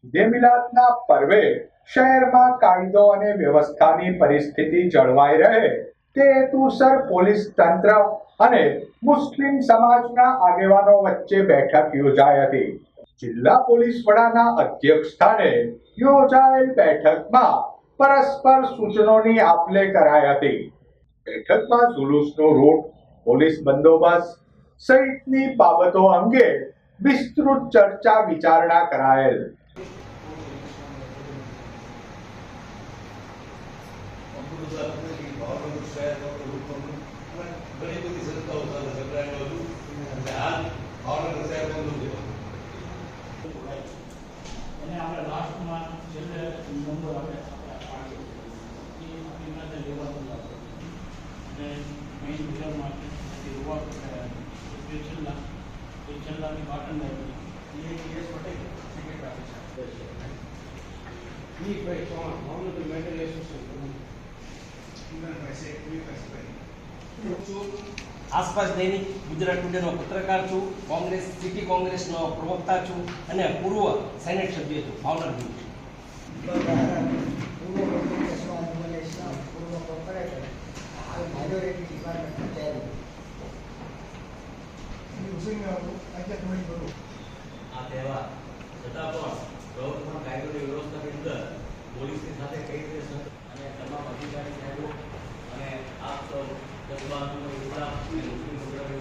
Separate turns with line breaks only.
ઈદે મિલાદના પર્વે શહેરમાં કાયદો અને વ્યવસ્થાની પરિસ્થિતિ જળવાઈ રહે તે હેતુસર પોલીસ તંત્ર અને મુસ્લિમ સમાજના આગેવાનો વચ્ચે બેઠક યોજાઈ હતી. જિલ્લા પોલીસ વડાના અધ્યક્ષ સ્થાને યોજાયેલ બેઠકમાં પરસ્પર સૂચનોની આપ-લે કરાઈ હતી. બેઠકમાં જુલુસનો રૂટ, પોલીસ બંદોબસ્ત સહિતની બાબતો અંગે વિસ્તૃત ચર્ચા વિચારણા કરાયેલ.
આસપાસ દૈનિક ગુજરાત ટુડેનો પત્રકાર છું, કોંગ્રેસ સિટી કોંગ્રેસનો પ્રવક્તા છું અને પૂર્વ સેનેટ સભ્ય છું, ભાવનગર છું.
આ તહેવાર છતાં પણ પ્રવર્તમાન કાયદોની વ્યવસ્થાની અંદર પોલીસની સાથે કઈ રીતે અને તમામ અધિકારી સાહેબો અને આપ સૌ જજબાનો મુસ્લિમ